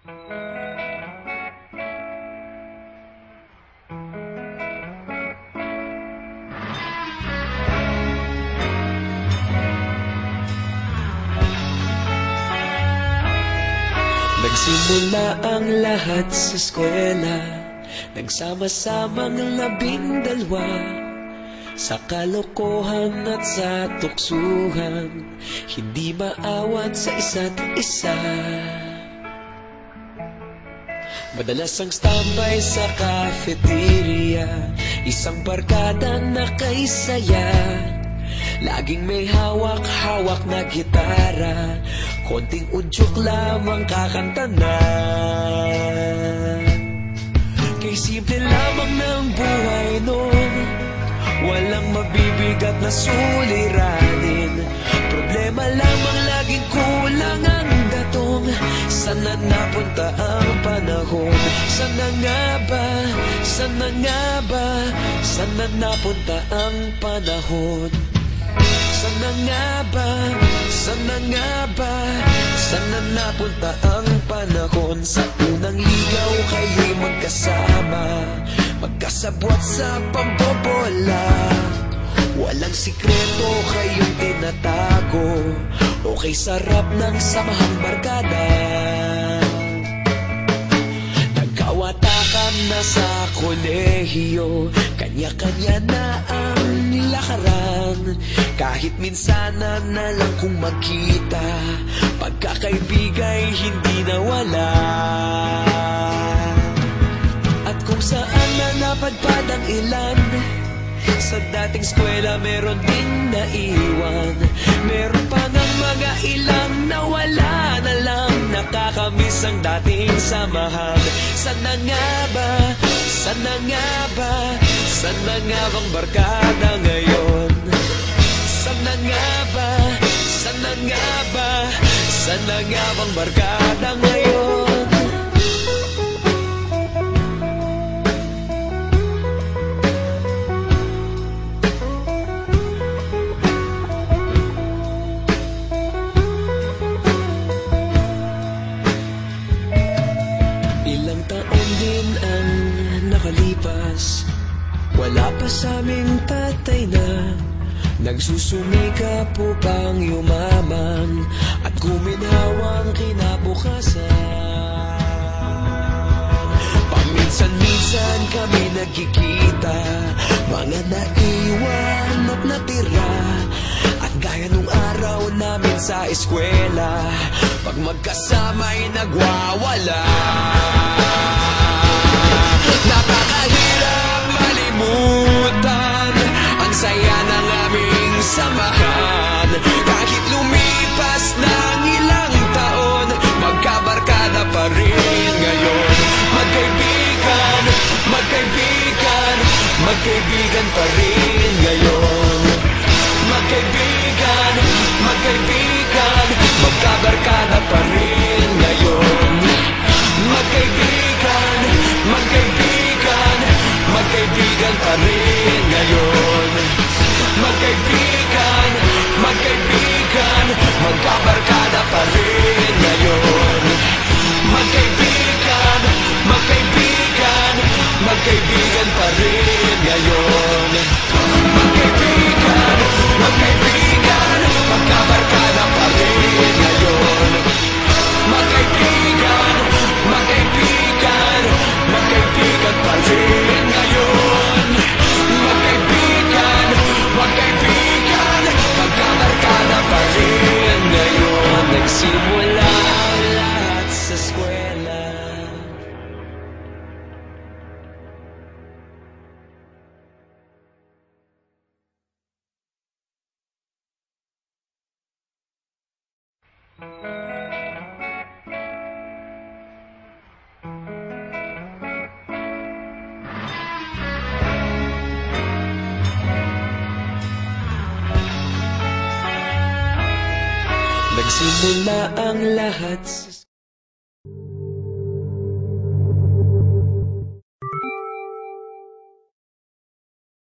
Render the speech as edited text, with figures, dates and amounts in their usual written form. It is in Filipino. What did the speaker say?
Nagsimula ang lahat sa eskwela, nagsama-samang 12 sa kalokohan at sa tuksuhan, hindi maawat sa isa't isa. Madalas ang standby sa cafeteria, isang barkada na kay saya. Laging may hawak-hawak na gitara, konting udyok lamang kakanta na. Kay simple lamang ng buhay noon, walang mabibigat na suliranin. Problema lamang laging kulang ang datong. Sana napunta ang panahon? Sana nga ba? Sana nga ba? Sana napunta ang panahon? Sana nga ba? Sana nga ba? Sana napunta ang panahon? Sa unang ligaw kayo'y magkasama, magkasabwat sa pambobola. Walang sikreto kayong tinatago, okay sarap ng samahang barkada. Nagkawatakan na sa kolehiyo, kanya-kanya na ang nilakaran. Kahit minsan na lang kung magkita, pagkakaibigay hindi nawala. At kung saan na napadpad ang ilan, sa dating eskwela meron ding naiwan. Meron pa ng mga ilang nawala na lang, nakakamiss ang dating samahan. Sana nga ba? Sana nga ba? Sana nga bang barkada ngayon? Sana nga ba? Sana nga ba? Sana nga bang barkada ngayon? Ilang taon din ang nakalipas, wala pa sa aming tatay na nagsusumikap upang yumaman at guminhawang kinabukasan. Paminsan-minsan kami nagkikita, mga naiwan at natira. At gaya nung araw namin sa eskwela, pag magkasama'y nagwawala. Napakahirap malimutan ang saya ng aming samahan. Kahit lumipas ng ilang taon, magkabarkada pa rin ngayon. Magkaibigan, magkaibigan, magkaibigan pa rin ngayon. Magkaibigan, magkaibigan, magkabarkada pa rin ngayon. Magkaibigan, magkaibigan, magkaibigan pa rin ngayon. Magkaibigan, magkaibigan, magkabarkada pa rin ngayon. Magkaibigan, magkaibigan, magkaibigan pa rin ngayon. Magkaibigan, magkaibigan, magkabarkada pa rin ngayon. Magkaibigan, magkaibigan, magkaibigan pa rin ngayon. Magkaibigan, magkaibigan, magkabarkada pa rin ngayon. Nagsimula ang lahat sa eskwela. Nagsimula ang lahat sa